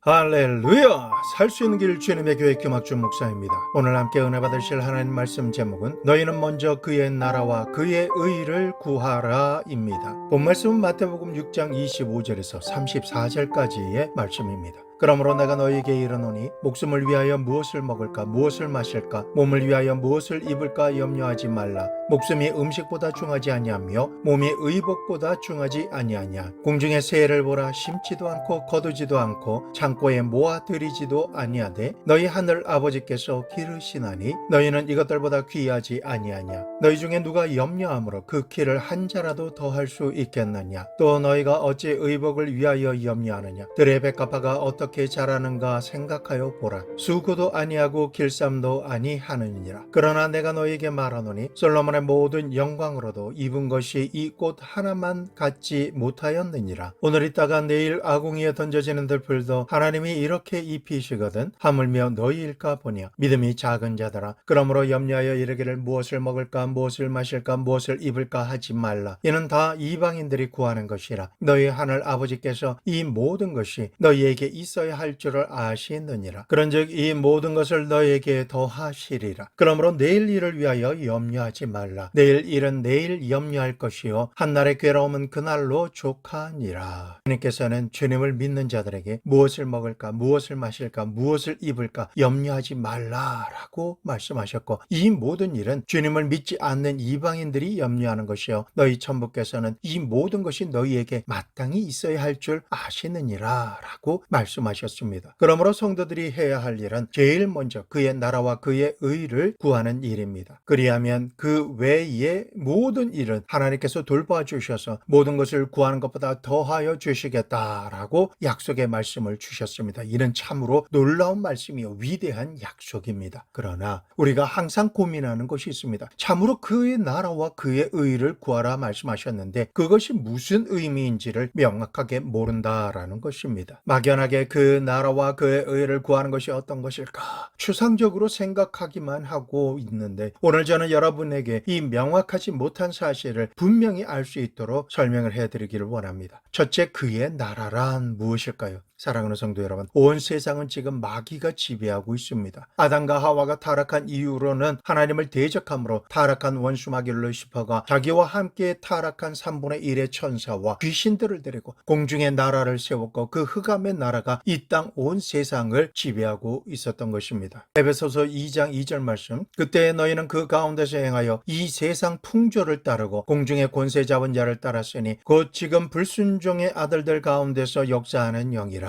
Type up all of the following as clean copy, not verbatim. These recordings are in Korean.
할렐루야! 살 수 있는 길 주님의 교회 김학준 목사입니다. 오늘 함께 은혜 받으실 하나님 말씀 제목은 너희는 먼저 그의 나라와 그의 의를 구하라 입니다. 본 말씀은 마태복음 6장 25절에서 34절까지의 말씀입니다. 그러므로 내가 너희에게 이르노니 목숨을 위하여 무엇을 먹을까 무엇을 마실까 몸을 위하여 무엇을 입을까 염려하지 말라. 목숨이 음식보다 중하지 아니하며 몸이 의복보다 중하지 아니하냐. 공중의 새를 보라. 심지도 않고 거두지도 않고 창고에 모아들이지도 아니하되 너희 하늘 아버지께서 기르시나니 너희는 이것들보다 귀하지 아니하냐. 너희 중에 누가 염려함으로 그 키를 한 자라도 더할 수 있겠느냐. 또 너희가 어찌 의복을 위하여 염려하느냐. 들의 백합화가 어떻게 자라는가 생각하여 보라. 수고도 아니하고 길쌈도 아니하느니라. 그러나 내가 너희에게 말하노니 솔로몬의 모든 영광으로도 입은 것이 이 꽃 하나만 갖지 못하였느니라. 오늘 있다가 내일 아궁이에 던져지는 들풀도 하나님이 이렇게 입히시거든 하물며 너희일까 보냐. 믿음이 작은 자들아, 그러므로 염려하여 이르기를 무엇을 먹을까 무엇을 마실까 무엇을 입을까 하지 말라. 이는 다 이방인들이 구하는 것이라. 너희 하늘 아버지께서 이 모든 것이 너희에게 있어야 할 줄을 아시느니라. 그런즉 이 모든 것을 너희에게 더하시리라. 그러므로 내일 일을 위하여 염려하지 말라. 내일 일은 내일 염려할 것이요 한날의 괴로움은 그날로 족하니라. 주님께서는 주님을 믿는 자들에게 무엇을 먹을까 무엇을 마실까 무엇을 입을까 염려하지 말라라고 말씀하셨고, 이 모든 일은 주님을 믿지 않는 이방인들이 염려하는 것이요 너희 천부께서는 이 모든 것이 너희에게 마땅히 있어야 할 줄 아시느니라 라고 말씀하셨습니다. 그러므로 성도들이 해야 할 일은 제일 먼저 그의 나라와 그의 의를 구하는 일입니다. 그리하면 그 외의 모든 일은 하나님께서 돌봐주셔서 모든 것을 구하는 것보다 더하여 주시겠다라고 약속의 말씀을 주셨습니다. 이는 참으로 놀라운 말씀이요 위대한 약속입니다. 그러나 우리가 항상 고민하는 것이 있습니다. 참으로 그의 나라와 그의 의를 구하라 말씀하셨는데 그것이 무슨 의미인지를 명확하게 모른다라는 것입니다. 막연하게 그 나라와 그의 의를 구하는 것이 어떤 것일까 추상적으로 생각하기만 하고 있는데, 오늘 저는 여러분에게 이 명확하지 못한 사실을 분명히 알 수 있도록 설명을 해드리기를 원합니다. 첫째, 그의 나라란 무엇일까요? 사랑하는 성도 여러분, 온 세상은 지금 마귀가 지배하고 있습니다. 아담과 하와가 타락한 이후로는 하나님을 대적함으로 타락한 원수 마귀를 루시퍼가 자기와 함께 타락한 3분의 1의 천사와 귀신들을 데리고 공중의 나라를 세웠고 그 흑암의 나라가 이 땅 온 세상을 지배하고 있었던 것입니다. 에베소서 2장 2절 말씀, 그때 너희는 그 가운데서 행하여 이 세상 풍조를 따르고 공중의 권세 잡은 자를 따랐으니 곧 지금 불순종의 아들들 가운데서 역사하는 영이라.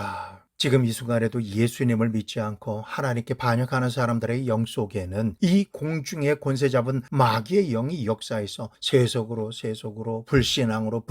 지금 이 순간에도 예수님을 믿지 않고 하나님께 반역하는 사람들의 영 속에는 이 공중의 권세 잡은 마귀의 영이 역사해서 세속으로 불신앙으로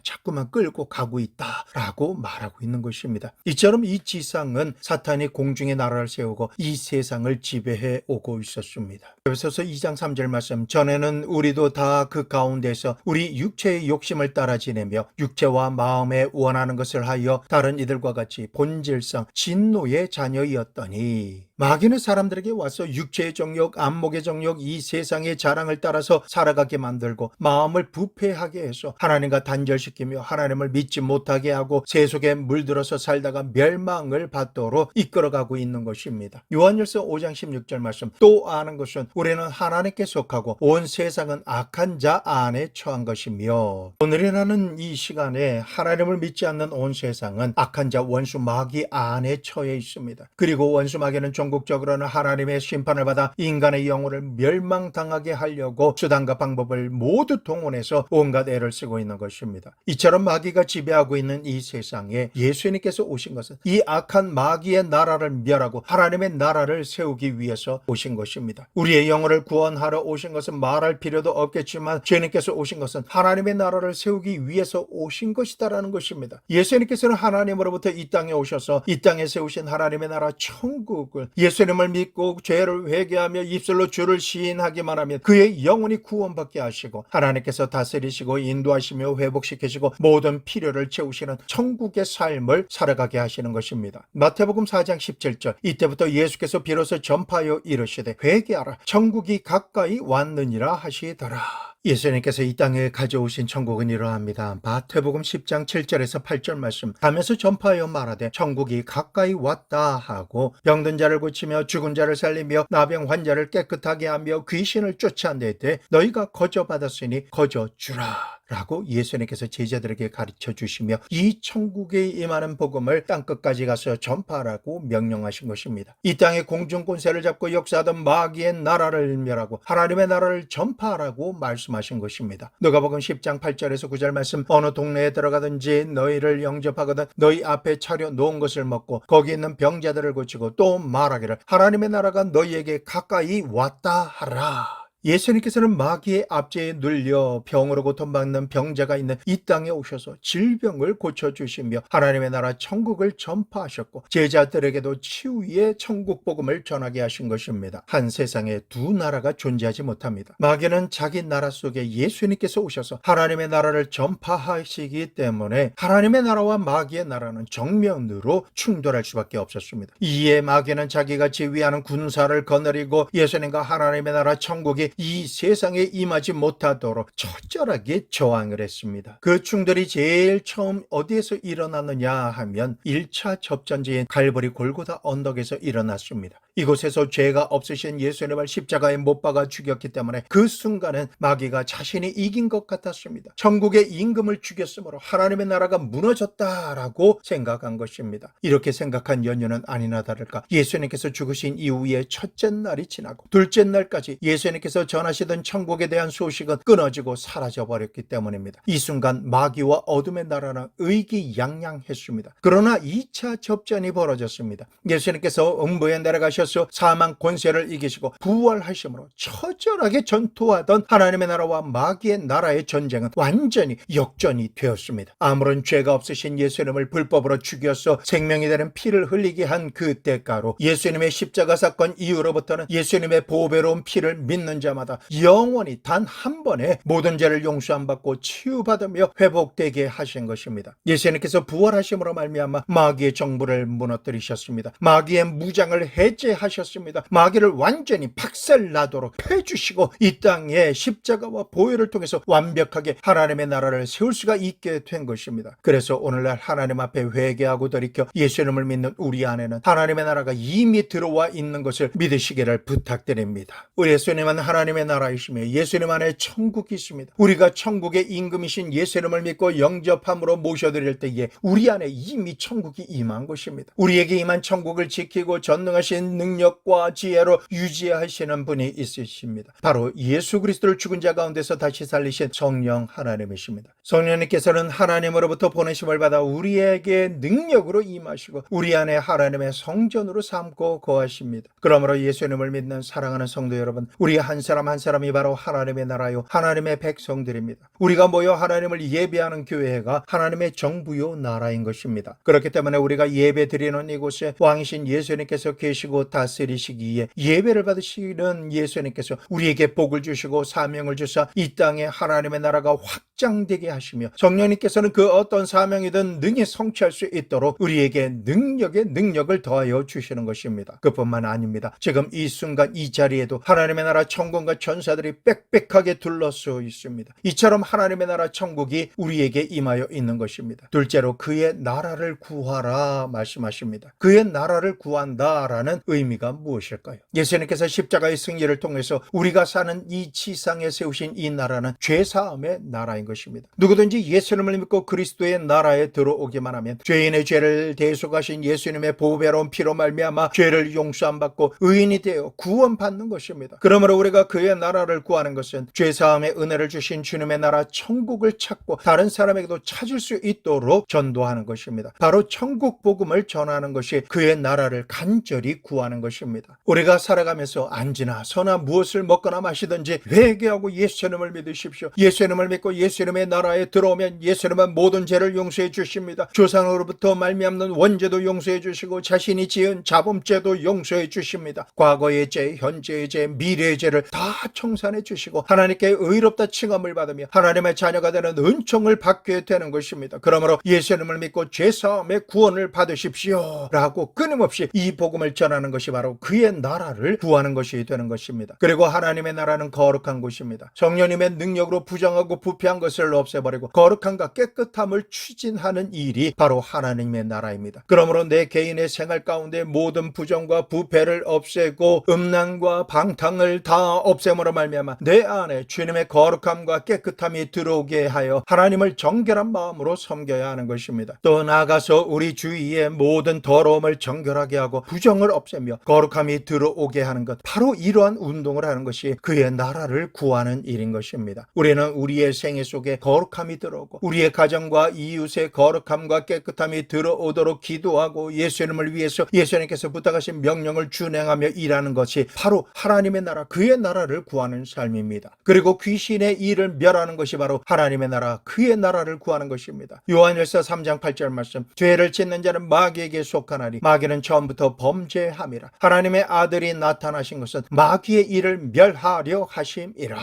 자꾸만 끌고 가고 있다라고 말하고 있는 것입니다. 이처럼 이 지상은 사탄이 공중의 나라를 세우고 이 세상을 지배해 오고 있었습니다. 에베소서 2장 3절 말씀, 전에는 우리도 다 그 가운데서 우리 육체의 욕심을 따라 지내며 육체와 마음에 원하는 것을 하여 다른 이들과 같이 본질상 진노의 자녀이었더니, 마귀는 사람들에게 와서 육체의 정욕, 안목의 정욕, 이 세상의 자랑을 따라서 살아가게 만들고 마음을 부패하게 해서 하나님과 단절시키며 하나님을 믿지 못하게 하고 세속에 물들어서 살다가 멸망을 받도록 이끌어가고 있는 것입니다. 요한일서 5장 16절 말씀, 또 아는 것은 우리는 하나님께 속하고 온 세상은 악한 자 안에 처한 것이며, 오늘이라는 이 시간에 하나님을 믿지 않는 온 세상은 악한 자 원수 마귀 안에 처해 있습니다. 그리고 원수 마귀는 전국적으로는 하나님의 심판을 받아 인간의 영혼을 멸망당하게 하려고 수단과 방법을 모두 동원해서 온갖 애를 쓰고 있는 것입니다. 이처럼 마귀가 지배하고 있는 이 세상에 예수님께서 오신 것은 이 악한 마귀의 나라를 멸하고 하나님의 나라를 세우기 위해서 오신 것입니다. 우리의 영혼을 구원하러 오신 것은 말할 필요도 없겠지만 주님께서 오신 것은 하나님의 나라를 세우기 위해서 오신 것이다라는 것입니다. 예수님께서는 하나님으로부터 이 땅에 오셔서 이 땅에 세우신 하나님의 나라 천국을 예수님을 믿고 죄를 회개하며 입술로 주를 시인하기만 하면 그의 영혼이 구원받게 하시고 하나님께서 다스리시고 인도하시며 회복시키시고 모든 필요를 채우시는 천국의 삶을 살아가게 하시는 것입니다. 마태복음 4장 17절, 이때부터 예수께서 비로소 전파하여 이르시되 회개하라 천국이 가까이 왔느니라 하시더라. 예수님께서 이 땅에 가져오신 천국은 이러합니다. 마태복음 10장 7절에서 8절 말씀. 가면서 전파하여 말하되 천국이 가까이 왔다 하고 병든 자를 고치며 죽은 자를 살리며 나병 환자를 깨끗하게 하며 귀신을 쫓아내되 너희가 거저 받았으니 거저 주라 라고 예수님께서 제자들에게 가르쳐 주시며 이 천국에 임하는 복음을 땅끝까지 가서 전파하라고 명령하신 것입니다. 이 땅에 공중권세를 잡고 역사하던 마귀의 나라를 멸하고 하나님의 나라를 전파하라고 말씀하신 것입니다. 누가복음 10장 8절에서 9절 말씀. 어느 동네에 들어가든지 너희를 영접하거든 너희 앞에 차려 놓은 것을 먹고 거기 있는 병자들을 고치고 또 말하기를 하나님의 나라가 너희에게 가까이 왔다 하라. 예수님께서는 마귀의 압제에 눌려 병으로 고통받는 병자가 있는 이 땅에 오셔서 질병을 고쳐주시며 하나님의 나라 천국을 전파하셨고 제자들에게도 치유의 천국 복음을 전하게 하신 것입니다. 한 세상에 두 나라가 존재하지 못합니다. 마귀는 자기 나라 속에 예수님께서 오셔서 하나님의 나라를 전파하시기 때문에 하나님의 나라와 마귀의 나라는 정면으로 충돌할 수밖에 없었습니다. 이에 마귀는 자기가 지휘하는 군사를 거느리고 예수님과 하나님의 나라 천국이 이 세상에 임하지 못하도록 철저하게 저항을 했습니다. 그 충돌이 제일 처음 어디에서 일어났느냐 하면 1차 접전지인 갈보리 골고다 언덕에서 일어났습니다. 이곳에서 죄가 없으신 예수님을 십자가에 못 박아 죽였기 때문에 그 순간은 마귀가 자신이 이긴 것 같았습니다. 천국의 임금을 죽였으므로 하나님의 나라가 무너졌다라고 생각한 것입니다. 이렇게 생각한 연유는 아니나 다를까 예수님께서 죽으신 이후에 첫째 날이 지나고 둘째 날까지 예수님께서 전하시던 천국에 대한 소식은 끊어지고 사라져버렸기 때문입니다. 이 순간 마귀와 어둠의 나라는 의기양양했습니다. 그러나 2차 접전이 벌어졌습니다. 예수님께서 음부에 내려가셔서 사망 권세를 이기시고 부활하심으로 처절하게 전투하던 하나님의 나라와 마귀의 나라의 전쟁은 완전히 역전이 되었습니다. 아무런 죄가 없으신 예수님을 불법으로 죽여서 생명이 되는 피를 흘리게 한 그 대가로 예수님의 십자가 사건 이후로부터는 예수님의 보배로운 피를 믿는 자마다 영원히 단 한 번에 모든 죄를 용서함 받고 치유받으며 회복되게 하신 것입니다. 예수님께서 부활하심으로 말미암아 마귀의 정부를 무너뜨리셨습니다. 마귀의 무장을 해제하셨습니다. 마귀를 완전히 박살나도록 해주시고 이 땅에 십자가와 보혈을 통해서 완벽하게 하나님의 나라를 세울 수가 있게 된 것입니다. 그래서 오늘날 하나님 앞에 회개하고 돌이켜 예수님을 믿는 우리 안에는 하나님의 나라가 이미 들어와 있는 것을 믿으시기를 부탁드립니다. 우리 예수님은 하나님의 나라이시며 예수님 안에 천국이 있습니다. 우리가 천국의 임금이신 예수님을 믿고 영접함으로 모셔드릴 때에 우리 안에 이미 천국이 임한 것입니다. 우리에게 임한 천국을 지키고 전능하신 능력과 지혜로 유지하시는 분이 있으십니다. 바로 예수 그리스도를 죽은 자 가운데서 다시 살리신 성령 하나님이십니다. 성령님께서는 하나님으로부터 보내심을 받아 우리에게 능력으로 임하시고 우리 안에 하나님의 성전으로 삼고 거하십니다. 그러므로 예수님을 믿는 사랑하는 성도 여러분, 우리 한 사람 한 사람이 바로 하나님의 나라요 하나님의 백성들입니다. 우리가 모여 하나님을 예배하는 교회가 하나님의 정부요 나라인 것입니다. 그렇기 때문에 우리가 예배 드리는 이곳에 왕이신 예수님께서 계시고 다스리시기에 예배를 받으시는 예수님께서 우리에게 복을 주시고 사명을 주사 이 땅에 하나님의 나라가 확장되게 하시며 성령님께서는 그 어떤 사명이든 능히 성취할 수 있도록 우리에게 능력에 능력을 더하여 주시는 것입니다. 그뿐만 아닙니다. 지금 이 순간 이 자리에도 하나님의 나라 천국과 천사들이 빽빽하게 둘러서 있습니다. 이처럼 하나님의 나라 천국이 우리에게 임하여 있는 것입니다. 둘째로 그의 나라를 구하라 말씀하십니다. 그의 나라를 구한다라는 의미가 무엇일까요? 예수님께서 십자가의 승리를 통해서 우리가 사는 이 지상에 세우신 이 나라는 죄사함의 나라인 것입니다. 누구든지 예수님을 믿고 그리스도의 나라에 들어오기만 하면 죄인의 죄를 대속하신 예수님의 보배로운 피로 말미암아 죄를 용서함 받고 의인이 되어 구원받는 것입니다. 그러므로 우리가 그의 나라를 구하는 것은 죄사함의 은혜를 주신 주님의 나라 천국을 찾고 다른 사람에게도 찾을 수 있도록 전도하는 것입니다. 바로 천국 복음을 전하는 것이 그의 나라를 간절히 구하는 것입니다. 우리가 살아가면서 안지나 서나 무엇을 먹거나 마시든지 회개하고 예수님을 믿으십시오. 예수님을 믿고 예수님의 나라에 들어오면 예수님은 모든 죄를 용서해 주십니다. 조상으로부터 말미암는 원죄도 용서해 주시고 자신이 지은 자범죄도 용서해 주십니다. 과거의 죄, 현재의 죄, 미래의 죄를 다 청산해 주시고 하나님께 의롭다 칭함을 받으며 하나님의 자녀가 되는 은총을 받게 되는 것입니다. 그러므로 예수님을 믿고 죄사함의 구원을 받으십시오 라고 끊임없이 이 복음을 전하는 것이 것이 바로 그의 나라를 구하는 것이 되는 것입니다. 그리고 하나님의 나라는 거룩한 곳입니다. 성령님의 능력으로 부정하고 부패한 것을 없애버리고 거룩함과 깨끗함을 추진하는 일이 바로 하나님의 나라입니다. 그러므로 내 개인의 생활 가운데 모든 부정과 부패를 없애고 음란과 방탕을 다 없애므로 말미암아 내 안에 주님의 거룩함과 깨끗함이 들어오게 하여 하나님을 정결한 마음으로 섬겨야 하는 것입니다. 또 나아가서 우리 주위의 모든 더러움을 정결하게 하고 부정을 없애며 거룩함이 들어오게 하는 것, 바로 이러한 운동을 하는 것이 그의 나라를 구하는 일인 것입니다. 우리는 우리의 생애 속에 거룩함이 들어오고 우리의 가정과 이웃의 거룩함과 깨끗함이 들어오도록 기도하고 예수님을 위해서 예수님께서 부탁하신 명령을 준행하며 일하는 것이 바로 하나님의 나라, 그의 나라를 구하는 삶입니다. 그리고 귀신의 일을 멸하는 것이 바로 하나님의 나라, 그의 나라를 구하는 것입니다. 요한일서 3장 8절 말씀, 죄를 짓는 자는 마귀에게 속하나니 마귀는 처음부터 범죄함이라. 하나님의 아들이 나타나신 것은 마귀의 일을 멸하려 하심이라.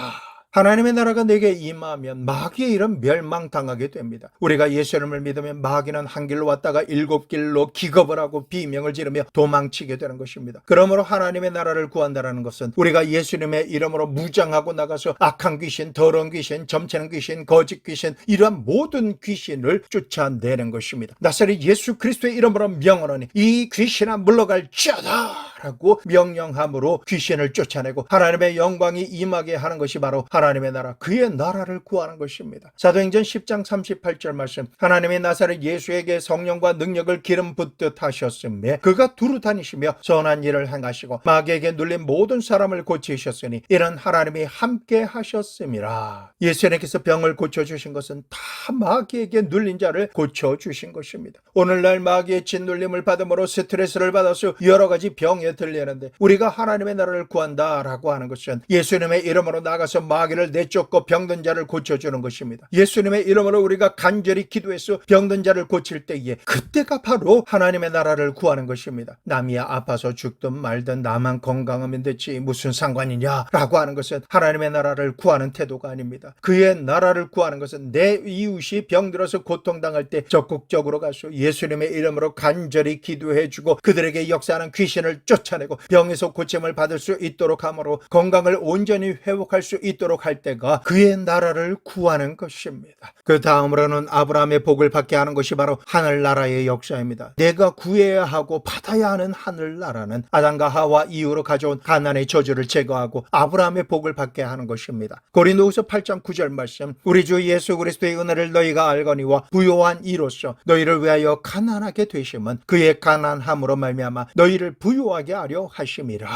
하나님의 나라가 내게 임하면 마귀의 일은 멸망당하게 됩니다. 우리가 예수님을 믿으면 마귀는 한 길로 왔다가 7길로 기겁을 하고 비명을 지르며 도망치게 되는 것입니다. 그러므로 하나님의 나라를 구한다는 것은 우리가 예수님의 이름으로 무장하고 나가서 악한 귀신, 더러운 귀신, 점치는 귀신, 거짓 귀신, 이러한 모든 귀신을 쫓아내는 것입니다. 나사렛 예수 그리스도의 이름으로 명하노니 이 귀신아 물러갈지어다 라고 명령함으로 귀신을 쫓아내고 하나님의 영광이 임하게 하는 것이 바로 하나님의 나라, 그의 나라를 구하는 것입니다. 사도행전 10장 38절 말씀, 하나님의 나사렛 예수에게 성령과 능력을 기름 붓듯 하셨으며 그가 두루 다니시며 선한 일을 행하시고 마귀에게 눌린 모든 사람을 고치셨으니 이는 하나님이 함께 하셨음이라. 예수님께서 병을 고쳐주신 것은 다 마귀에게 눌린 자를 고쳐주신 것입니다. 오늘날 마귀의 짓눌림을 받음으로 스트레스를 받아서 여러 가지 병에 들리는데 우리가 하나님의 나라를 구한다라고 하는 것은 예수님의 이름으로 나가서 마귀를 내쫓고 병든 자를 고쳐주는 것입니다. 예수님의 이름으로 우리가 간절히 기도해서 병든 자를 고칠 때에 그때가 바로 하나님의 나라를 구하는 것입니다. 남이 아파서 죽든 말든 나만 건강하면 되지 무슨 상관이냐라고 하는 것은 하나님의 나라를 구하는 태도가 아닙니다. 그의 나라를 구하는 것은 내 이웃이 병들어서 고통당할 때 적극적으로 가서 예수님의 이름으로 간절히 기도해주고 그들에게 역사하는 귀신을 쫓아내고 병에서 고침을 받을 수 있도록 함으로 건강을 온전히 회복할 수 있도록 할 때가 그의 나라를 구하는 것입니다. 그 다음으로는 아브라함의 복을 받게 하는 것이 바로 하늘나라의 역사입니다. 내가 구해야 하고 받아야 하는 하늘나라는 아담과 하와 이후로 가져온 가나안의 저주를 제거하고 아브라함의 복을 받게 하는 것입니다. 고린도후서 8장 9절 말씀, 우리 주 예수 그리스도의 은혜를 너희가 알거니와 부요한 이로써 너희를 위하여 가난하게 되심은 그의 가난함으로 말미암아 너희를 부요하게 하려 하심이라.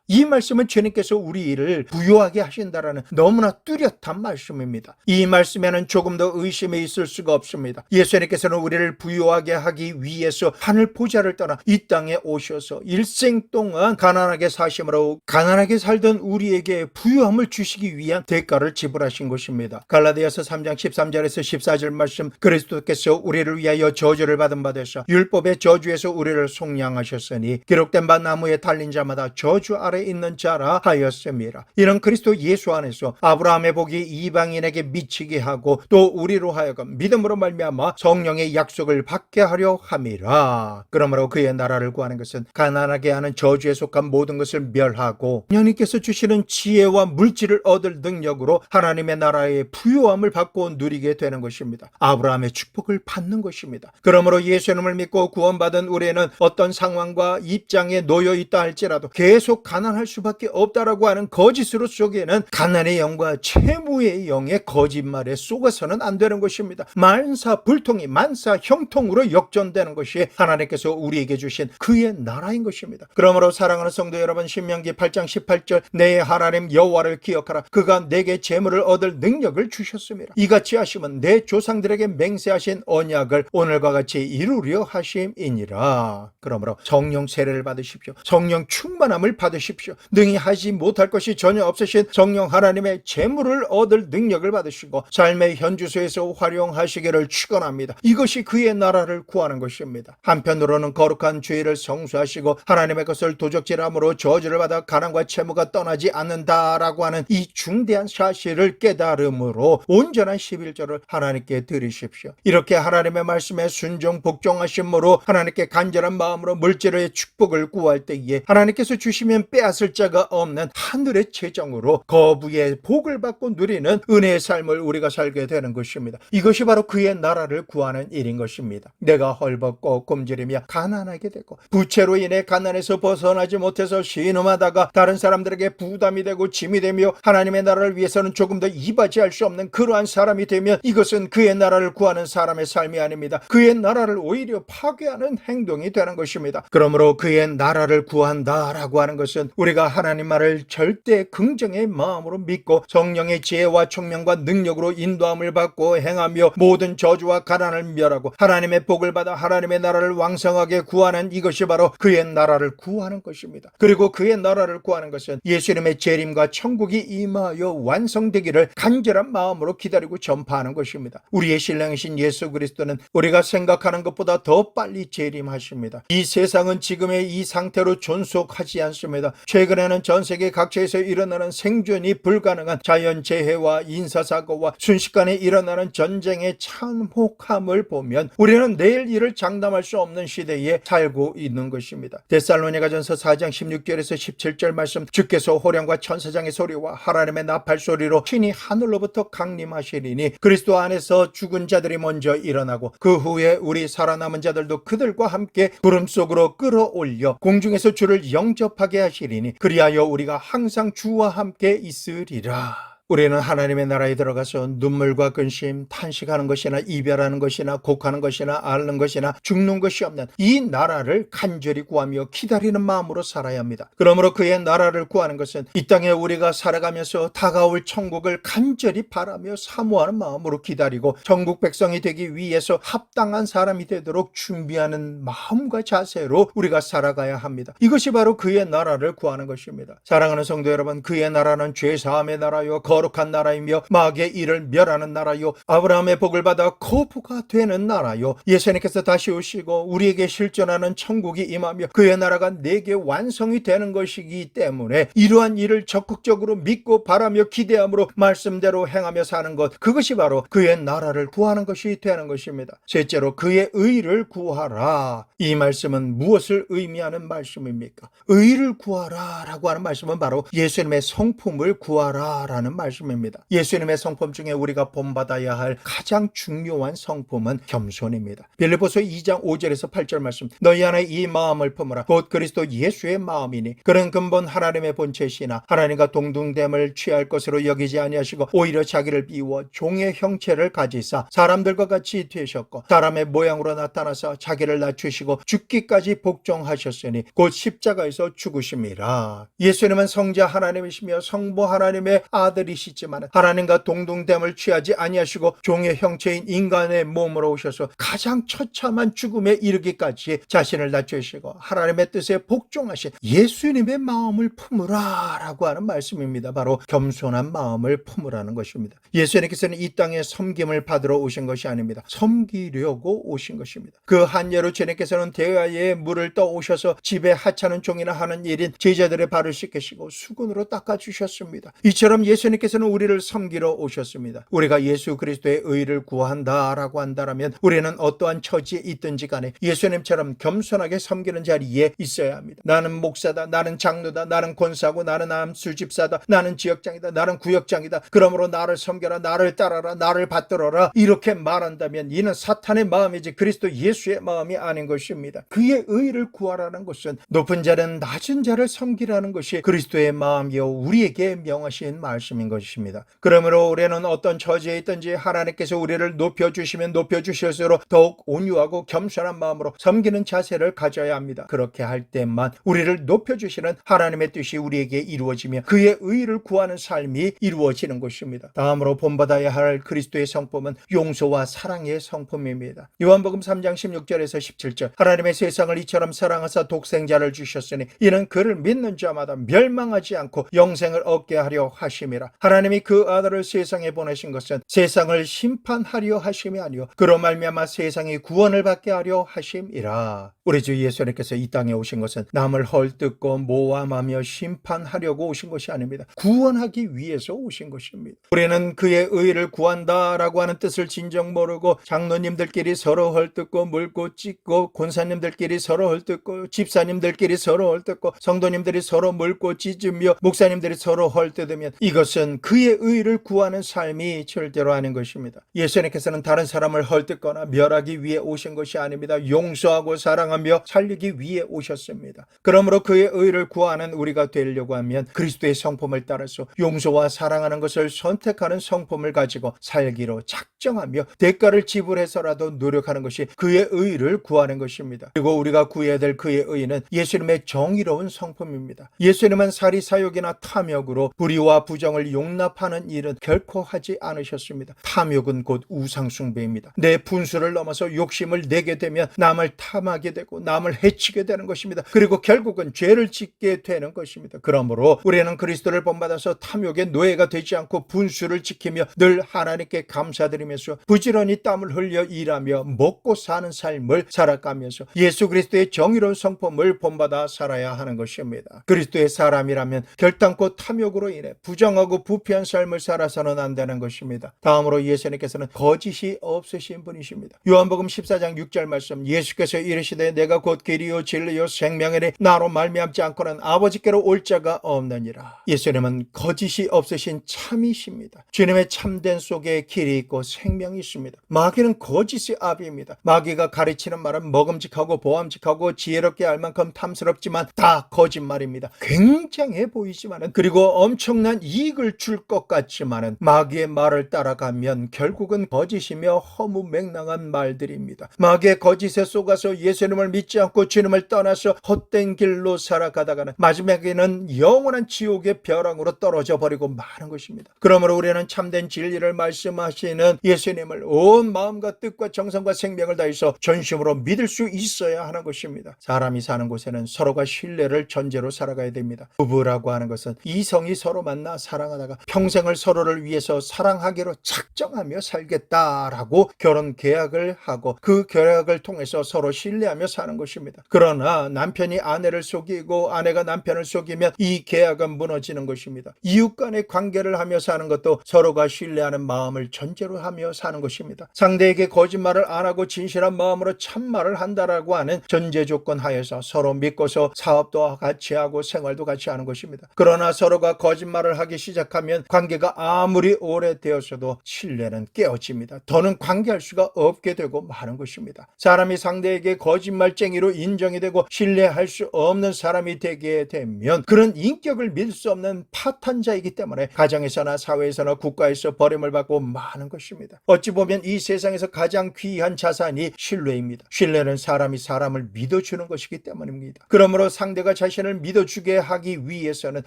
이 말씀은 주님께서 우리를 부요하게 하신다라는 너무나 뚜렷한 말씀입니다. 이 말씀에는 조금 더 의심이 있을 수가 없습니다. 예수님께서는 우리를 부요하게 하기 위해서 하늘 보좌를 떠나 이 땅에 오셔서 일생 동안 가난하게 사심으로 가난하게 살던 우리에게 부요함을 주시기 위한 대가를 지불하신 것입니다. 갈라디아서 3장 13절에서 14절 말씀, 그리스도께서 우리를 위하여 저주를 받은 바 되사 율법의 저주에서 우리를 속량하셨으니 기록된 바 나무에 달린 자마다 저주 아래 있는 자라 하였음이라. 이는 그리스도 예수 안에서 아브라함의 복이 이방인에게 미치게 하고 또 우리로 하여금 믿음으로 말미암아 성령의 약속을 받게 하려 함이라. 그러므로 그의 나라를 구하는 것은 가난하게 하는 저주에 속한 모든 것을 멸하고 하나님께서 주시는 지혜와 물질을 얻을 능력으로 하나님의 나라의 부요함을 받고 누리게 되는 것입니다. 아브라함의 축복을 받는 것입니다. 그러므로 예수님을 믿고 구원받은 우리는 어떤 상황과 입장에 놓여 있다 할지라도 계속 가난할 수밖에 없다라고 하는 거짓으로 속에는 가난의 영과 채무의 영의 거짓말에 속아서는 안 되는 것입니다. 만사불통이 만사 형통으로 역전되는 것이 하나님께서 우리에게 주신 그의 나라인 것입니다. 그러므로 사랑하는 성도 여러분, 신명기 8장 18절, 내 하나님 여호와를 기억하라. 그가 내게 재물을 얻을 능력을 주셨습니다. 이같이 하시면 내 조상들에게 맹세하신 언약을 오늘과 같이 이루려 하심이니라. 그러므로 성령 세례를 받으십시오. 성령 충만함을 받으십시오. 받으십시오. 능히 하지 못할 것이 전혀 없으신 성령 하나님의 재물을 얻을 능력을 받으시고 삶의 현주소에서 활용하시기를 축원합니다. 이것이 그의 나라를 구하는 것입니다. 한편으로는 거룩한 죄를 성수하시고 하나님의 것을 도적질함으로 저주를 받아 가난과 채무가 떠나지 않는다라고 하는 이 중대한 사실을 깨달음으로 온전한 11조를 하나님께 드리십시오. 이렇게 하나님의 말씀에 순종 복종하심으로 하나님께 간절한 마음으로 물질의 축복을 구할 때에 하나님께서 주시면 빼앗을 자가 없는 하늘의 재정으로 거부의 복을 받고 누리는 은혜의 삶을 우리가 살게 되는 것입니다. 이것이 바로 그의 나라를 구하는 일인 것입니다. 내가 헐벗고 굶주리며 가난하게 되고 부채로 인해 가난에서 벗어나지 못해서 신음하다가 다른 사람들에게 부담이 되고 짐이 되며 하나님의 나라를 위해서는 조금 더 이바지할 수 없는 그러한 사람이 되면 이것은 그의 나라를 구하는 사람의 삶이 아닙니다. 그의 나라를 오히려 파괴하는 행동이 되는 것입니다. 그러므로 그의 나라를 구한다라고 하는 것은 우리가 하나님 말을 절대 긍정의 마음으로 믿고 성령의 지혜와 총명과 능력으로 인도함을 받고 행하며 모든 저주와 가난을 멸하고 하나님의 복을 받아 하나님의 나라를 왕성하게 구하는 이것이 바로 그의 나라를 구하는 것입니다. 그리고 그의 나라를 구하는 것은 예수님의 재림과 천국이 임하여 완성되기를 간절한 마음으로 기다리고 전파하는 것입니다. 우리의 신랑이신 예수 그리스도는 우리가 생각하는 것보다 더 빨리 재림하십니다. 이 세상은 지금의 이 상태로 존속하지 않습니다. 최근에는 전 세계 각처에서 일어나는 생존이 불가능한 자연재해와 인사사고와 순식간에 일어나는 전쟁의 참혹함을 보면 우리는 내일 일을 장담할 수 없는 시대에 살고 있는 것입니다. 데살로니가전서 4장 16절에서 17절 말씀, 주께서 호령과 천사장의 소리와 하나님의 나팔 소리로 친히 하늘로부터 강림하시리니 그리스도 안에서 죽은 자들이 먼저 일어나고 그 후에 우리 살아남은 자들도 그들과 함께 구름 속으로 끌어올려 공중에서 주를 영접하게 하시리니 그리하여 우리가 항상 주와 함께 있으리라. 우리는 하나님의 나라에 들어가서 눈물과 근심, 탄식하는 것이나 이별하는 것이나 곡하는 것이나 앓는 것이나 죽는 것이 없는 이 나라를 간절히 구하며 기다리는 마음으로 살아야 합니다. 그러므로 그의 나라를 구하는 것은 이 땅에 우리가 살아가면서 다가올 천국을 간절히 바라며 사모하는 마음으로 기다리고 천국 백성이 되기 위해서 합당한 사람이 되도록 준비하는 마음과 자세로 우리가 살아가야 합니다. 이것이 바로 그의 나라를 구하는 것입니다. 사랑하는 성도 여러분, 그의 나라는 죄사함의 나라요 거룩한 나라이며 마귀의 일을 멸하는 나라요 아브라함의 복을 받아 거부가 되는 나라요 예수님께서 다시 오시고 우리에게 실존하는 천국이 임하며 그의 나라가 내게 완성이 되는 것이기 때문에 이러한 일을 적극적으로 믿고 바라며 기대함으로 말씀대로 행하며 사는 것, 그것이 바로 그의 나라를 구하는 것이 되는 것입니다. 셋째로 그의 의를 구하라. 이 말씀은 무엇을 의미하는 말씀입니까? 의를 구하라 라고 하는 말씀은 바로 예수님의 성품을 구하라 라는 말씀입니다. 예수님의 성품 중에 우리가 본받아야 할 가장 중요한 성품은 겸손입니다. 빌립보서 2장 5절에서 8절 말씀, 너희 안에 이 마음을 품으라. 곧 그리스도 예수의 마음이니 그는 근본 하나님의 본체시나 하나님과 동등됨을 취할 것으로 여기지 아니하시고 오히려 자기를 비워 종의 형체를 가지사 사람들과 같이 되셨고 사람의 모양으로 나타나서 자기를 낮추시고 죽기까지 복종하셨으니 곧 십자가에서 죽으심이라. 예수님은 성자 하나님이시며 성부 하나님의 아들이시지만 하나님과 동등됨을 취하지 아니하시고 종의 형체인 인간의 몸으로 오셔서 가장 처참한 죽음에 이르기까지 자신을 낮추시고 하나님의 뜻에 복종하신 예수님의 마음을 품으라 라고 하는 말씀입니다. 바로 겸손한 마음을 품으라는 것입니다. 예수님께서는 이 땅에 섬김을 받으러 오신 것이 아닙니다. 섬기려고 오신 것입니다. 그 한예로 주님께서는 대야에 물을 떠 오셔서 집에 하찮은 종이나 하는 일인 제자들의 발을 씻기시고 수건으로 닦아주셨습니다. 이처럼 예수님께서는 우리를 섬기러 오셨습니다. 우리가 예수 그리스도의 의를 구한다라고 한다면 우리는 어떠한 처지에 있든지 간에 예수님처럼 겸손하게 섬기는 자리에 있어야 합니다. 나는 목사다, 나는 장로다, 나는 권사고, 나는 암수집사다, 나는 지역장이다, 나는 구역장이다, 그러므로 나를 섬겨라, 나를 따라라, 나를 받들어라, 이렇게 말한다면 이는 사탄의 마음이지 그리스도 예수의 마음이 아닌 것입니다. 그의 의를 구하라는 것은 높은 자는 낮은 자를 섬기라는 것이 그리스도의 마음이요 우리에게 명하신 말씀인 것입니다. 그러므로 우리는 어떤 처지에 있든지 하나님께서 우리를 높여주시면 높여주실수록 더욱 온유하고 겸손한 마음으로 섬기는 자세를 가져야 합니다. 그렇게 할 때만 우리를 높여주시는 하나님의 뜻이 우리에게 이루어지며 그의 의를 구하는 삶이 이루어지는 것입니다. 다음으로 본받아야 할 그리스도의 성품은 용서와 사랑의 성품입니다. 요한복음 3장 16절에서 17절 하나님의 세상을 이처럼 사랑하사 독생자를 주셨으니 이는 그를 믿는 자마다 멸망하지 않고 영생을 얻게 하려 하심이라. 하나님이 그 아들을 세상에 보내신 것은 세상을 심판하려 하심이 아니요 그로 말미암아 세상이 구원을 받게 하려 하심이라. 우리 주 예수님께서 이 땅에 오신 것은 남을 헐뜯고 모함하며 심판하려고 오신 것이 아닙니다. 구원하기 위해서 오신 것입니다. 우리는 그의 의를 구한다라고 하는 뜻을 진정 모르고 장로님들끼리 서로 헐뜯고 물고 찢고 권사님들끼리 서로 헐뜯고 집사님들끼리 서로 헐뜯고 성도님들이 서로 물고 찢으며 목사님들이 서로 헐뜯으면 이것은 그의 의를 구하는 삶이 절대로 아닌 것입니다. 예수님께서는 다른 사람을 헐뜯거나 멸하기 위해 오신 것이 아닙니다. 용서하고 사랑하며 살리기 위해 오셨습니다. 그러므로 그의 의를 구하는 우리가 되려고 하면 그리스도의 성품을 따라서 용서와 사랑하는 것을 선택하는 성품을 가지고 살기로 작정하며 대가를 지불해서라도 노력하는 것이 그의 의를 구하는 것입니다. 그리고 우리가 구해야 될 그의 의는 예수님의 정의로운 성품입니다. 예수님은 사리사욕이나 탐욕으로 불의와 부정을 용납하는 일은 결코 하지 않으셨습니다. 탐욕은 곧 우상숭배입니다. 내 분수를 넘어서 욕심을 내게 되면 남을 탐하게 되고 남을 해치게 되는 것입니다. 그리고 결국은 죄를 짓게 되는 것입니다. 그러므로 우리는 그리스도를 본받아서 탐욕의 노예가 되지 않고 분수를 지키며 늘 하나님께 감사드리면서 부지런히 땀을 흘려 일하며 먹고 사는 삶을 살아가면서 예수 그리스도의 정의로운 성품을 본받아 살아야 하는 것입니다. 그리스도의 사람이라면 결단코 탐욕으로 인해 부정하고 부패한 삶을 살아서는 안 되는 것입니다. 다음으로 예수님께서는 거짓이 없으신 분이십니다. 요한복음 14장 6절 말씀 예수께서 이르시되 내가 곧 길이요 진리요 생명이니 나로 말미암지 않고는 아버지께로 올 자가 없느니라. 예수님은 거짓이 없으신 참이십니다. 주님의 참된 속에 길이 있고 생명이 있습니다. 마귀는 거짓의 아비입니다. 마귀가 가르치는 말은 먹음직하고 보암직하고 지혜롭게 알 만큼 탐스럽지만 다 거짓말입니다. 굉장해 보이지만은 그리고 엄청난 이익을 줄 것 같지만은 마귀의 말을 따라가면 결국은 거짓이며 허무맹랑한 말들입니다. 마귀의 거짓에 속아서 예수님을 믿지 않고 주님을 떠나서 헛된 길로 살아가다가는 마지막에는 영원한 지옥의 벼랑으로 떨어져 버리고 마는 것입니다. 그러므로 우리는 참된 진리를 말씀하시는 예수님을 온 마음과 뜻과 정성과 생명을 다해서 전심으로 믿을 수 있어야 하는 것입니다. 사람이 사는 곳에는 서로가 신뢰를 전제로 살아가야 됩니다. 부부라고 하는 것은 이성이 서로 만나 사랑하다가 평생을 서로를 위해서 사랑하기로 작정하며 살겠다라고 결혼 계약을 하고 그 계약을 통해서 서로 신뢰하며 사는 것입니다. 그러나 남편이 아내를 속이고 아내가 남편을 속이면 이 계약은 무너지는 것입니다. 이웃 간의 관계를 하며 사는 것도 서로가 신뢰하는 마음을 전제로 하며 사는 것입니다. 상대에게 거짓말을 안 하고 진실한 마음으로 참말을 한다라고 하는 전제 조건 하에서 서로 믿고서 사업도 같이 하고 생활도 같이 하는 것입니다. 그러나 서로가 거짓말을 하기 시작하면 관계가 아무리 오래되었어도 신뢰는 깨어집니다. 더는 관계할 수가 없게 되고 마는 것입니다. 사람이 상대에게 거짓말쟁이로 인정이 되고 신뢰할 수 없는 사람이 되게 되면 그런 인격을 믿을 수 없는 파탄자이기 때문에 가정에서나 사회에서나 국가에서 버림을 받고 마는 것입니다. 어찌 보면 이 세상에서 가장 귀한 자산이 신뢰입니다. 신뢰는 사람이 사람을 믿어주는 것이기 때문입니다. 그러므로 상대가 자신을 믿어주게 하기 위해서는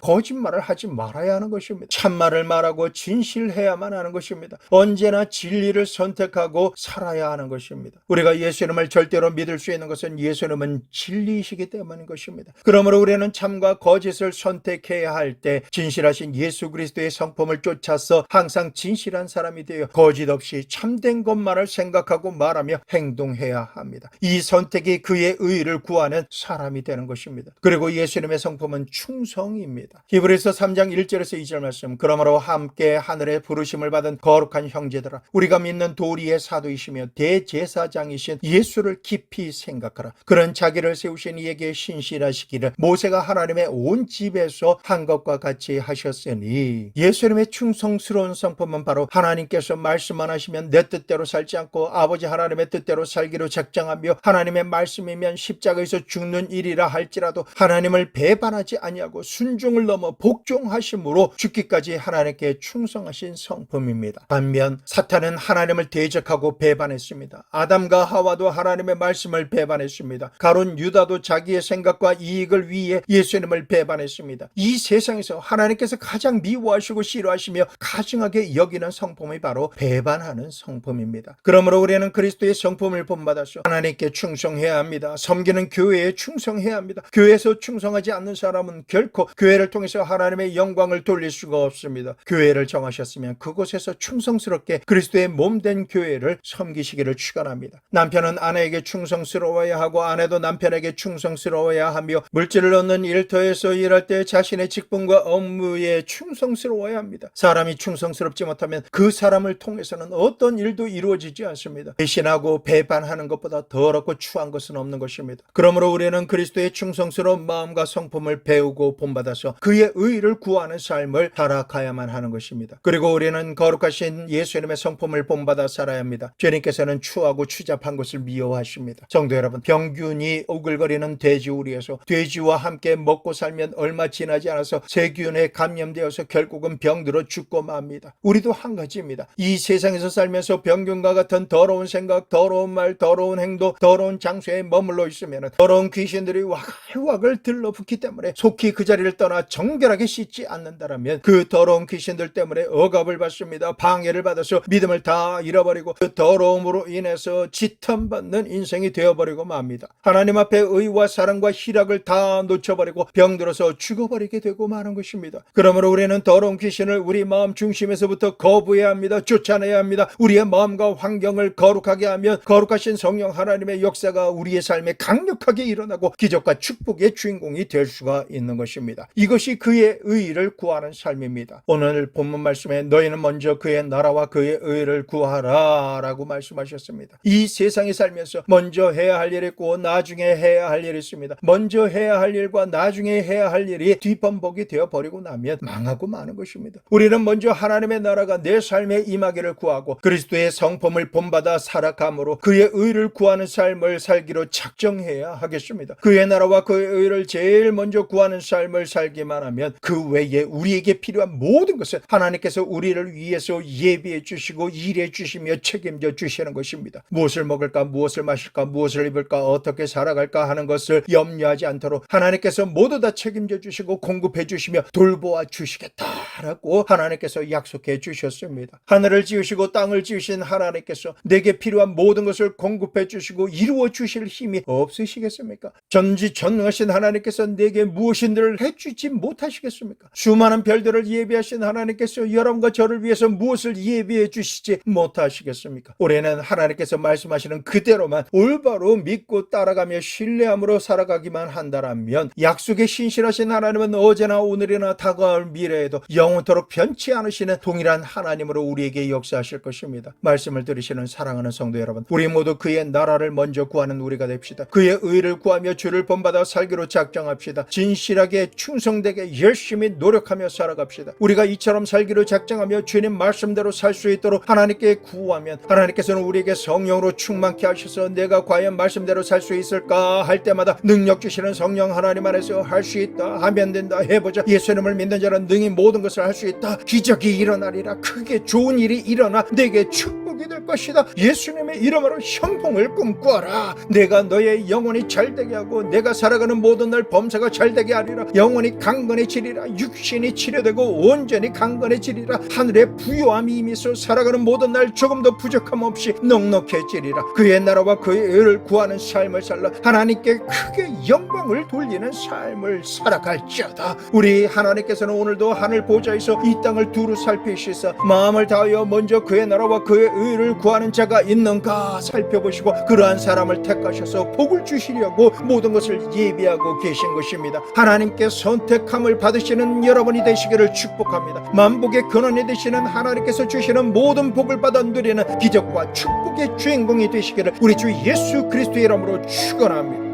거짓말을 하지 말아야 하는 것입니다. 참말을 말하고 진실해야만 하는 것입니다. 언제나 진리를 선택하고 살아야 하는 것입니다. 우리가 예수님을 절대로 믿을 수 있는 것은 예수님은 진리이시기 때문인 것입니다. 그러므로 우리는 참과 거짓을 선택해야 할 때 진실하신 예수 그리스도의 성품을 쫓아서 항상 진실한 사람이 되어 거짓 없이 참된 것만을 생각하고 말하며 행동해야 합니다. 이 선택이 그의 의를 구하는 사람이 되는 것입니다. 그리고 예수님의 성품은 충성입니다. 히브리서 3장 1절에서 2절 말씀 그러므로 함께 하늘의 부르심을 받은 거룩한 형제들아 우리가 믿는 도리의 사도이시며 대제사장이신 예수를 깊이 생각하라. 그런 자기를 세우신 이에게 신실하시기를 모세가 하나님의 온 집에서 한 것과 같이 하셨으니 예수님의 충성스러운 성품은 바로 하나님께서 말씀만 하시면 내 뜻대로 살지 않고 아버지 하나님의 뜻대로 살기로 작정하며 하나님의 말씀이면 십자가에서 죽는 일이라 할지라도 하나님을 배반하지 아니하고 순종을 넘어 복종하심으로 죽기까지 죽기까지 하나님께 충성하신 성품입니다. 반면 사탄은 하나님을 대적하고 배반했습니다. 아담과 하와도 하나님의 말씀을 배반했습니다. 가룟 유다도 자기의 생각과 이익을 위해 예수님을 배반했습니다. 이 세상에서 하나님께서 가장 미워하시고 싫어하시며 가증하게 여기는 성품이 바로 배반하는 성품입니다. 그러므로 우리는 그리스도의 성품을 본받아서 하나님께 충성해야 합니다. 섬기는 교회에 충성해야 합니다. 교회에서 충성하지 않는 사람은 결코 교회를 통해서 하나님의 영광을 돌릴 수가 없습니다. 교회를 정하셨으면 그곳에서 충성스럽게 그리스도의 몸된 교회를 섬기시기를 축원합니다. 남편은 아내에게 충성스러워야 하고 아내도 남편에게 충성스러워야 하며 물질을 얻는 일터에서 일할 때 자신의 직분과 업무에 충성스러워야 합니다. 사람이 충성스럽지 못하면 그 사람을 통해서는 어떤 일도 이루어지지 않습니다. 배신하고 배반하는 것보다 더럽고 추한 것은 없는 것입니다. 그러므로 우리는 그리스도의 충성스러운 마음과 성품을 배우고 본받아서 그의 의를 구하는 삶을 살아가야만 하는 것입니다. 그리고 우리는 거룩하신 예수님의 성품을 본받아 살아야 합니다. 주님께서는 추하고 추잡한 것을 미워하십니다. 성도 여러분, 병균이 오글거리는 돼지우리에서 돼지와 함께 먹고 살면 얼마 지나지 않아서 세균에 감염되어서 결국은 병들어 죽고 맙니다. 우리도 한 가지입니다. 이 세상에서 살면서 병균과 같은 더러운 생각, 더러운 말, 더러운 행동, 더러운 장소에 머물러 있으면 더러운 귀신들이 와글와글 들러붙기 때문에 속히 그 자리를 떠나 정결하게 씻지 않는다라면 그 더러운 귀신들 때문에 억압을 받습니다. 방해를 받아서 믿음을 다 잃어버리고 그 더러움으로 인해서 지탄받는 인생이 되어버리고 맙니다. 하나님 앞에 의와 사랑과 희락을 다 놓쳐버리고 병들어서 죽어버리게 되고 마는 것입니다. 그러므로 우리는 더러운 귀신을 우리 마음 중심에서부터 거부해야 합니다. 쫓아내야 합니다. 우리의 마음과 환경을 거룩하게 하면 거룩하신 성령 하나님의 역사가 우리의 삶에 강력하게 일어나고 기적과 축복의 주인공이 될 수가 있는 것입니다. 이것이 그의 의를 구하는 삶입니다. 오늘 본문 말씀에 너희는 먼저 그의 나라와 그의 의를 구하라 라고 말씀하셨습니다. 이 세상에 살면서 먼저 해야 할 일이 있고 나중에 해야 할 일이 있습니다. 먼저 해야 할 일과 나중에 해야 할 일이 뒷범벅이 되어버리고 나면 망하고 마는 것입니다. 우리는 먼저 하나님의 나라가 내 삶에 임하기를 구하고 그리스도의 성품을 본받아 살아감으로 그의 의를 구하는 삶을 살기로 작정해야 하겠습니다. 그의 나라와 그의 의를 제일 먼저 구하는 삶을 살기만 하면 그 외에 우리에게 필요한 모든 것은 하나님께서 우리를 위해서 예비해 주시고 일해 주시며 책임져 주시는 것입니다. 무엇을 먹을까, 무엇을 마실까, 무엇을 입을까, 어떻게 살아갈까 하는 것을 염려하지 않도록 하나님께서 모두 다 책임져 주시고 공급해 주시며 돌보아 주시겠다라고 하나님께서 약속해 주셨습니다. 하늘을 지으시고 땅을 지으신 하나님께서 내게 필요한 모든 것을 공급해 주시고 이루어 주실 힘이 없으시겠습니까? 전지전능하신 하나님께서 내게 무엇인들을 해주지 못하시겠습니까? 수많은 별들을 예비하신 하나님께서 여러분과 저를 위해서 무엇을 예비해 주시지 못하시겠습니까? 올해는 하나님께서 말씀하시는 그대로만 올바로 믿고 따라가며 신뢰함으로 살아가기만 한다면 약속에 신실하신 하나님은 어제나 오늘이나 다가올 미래에도 영원토록 변치 않으시는 동일한 하나님으로 우리에게 역사하실 것입니다. 말씀을 들으시는 사랑하는 성도 여러분, 우리 모두 그의 나라를 먼저 구하는 우리가 됩시다. 그의 의를 구하며 주를 본받아 살기로 작정합시다. 진실하게 충성되게 열심히 노력하며 살아갑시다. 우리가 이처럼 살기로 작정하며 주님 말씀대로 살 수 있도록 하나님께 구하면 하나님께서는 우리에게 성령으로 충만케 하셔서 내가 과연 말씀대로 살 수 있을까 할 때마다 능력 주시는 성령 하나님 안에서 할 수 있다, 하면 된다, 해보자, 예수님을 믿는 자는 능히 모든 것을 할 수 있다, 기적이 일어나리라, 크게 좋은 일이 일어나 내게 축복이 될 것이다, 예수님의 이름으로 형통을 꿈꾸어라, 내가 너의 영혼이 잘되게 하고 내가 살아가는 모든 날 범사가 잘되게 하리라, 영혼이 강건해지리라, 육신이 치료되고 온전히 강건해지리라, 하늘의 부요함이 임해서 살아가는 모든 날 조금도 부족함 없이 넉넉해지리라. 그의 나라와 그의 의를 구하는 삶을 살라 하나님께 크게 영광을 돌리는 삶을 살아갈지어다. 우리 하나님께서는 오늘도 하늘 보좌에서 이 땅을 두루 살피시사 마음을 다하여 먼저 그의 나라와 그의 의를 구하는 자가 있는가 살펴보시고 그러한 사람을 택하셔서 복을 주시려고 모든 것을 예비하고 계신 것입니다. 하나님께 선택함을 받으시는 여러분이 되시기를 축복합니다. 만복의 근원이 되시는 하나님께서 주시는 모든 복을 받아 누리는 기적과 축복의 주인공이 되시기를 우리 주 예수 그리스도의 이름으로 축원합니다.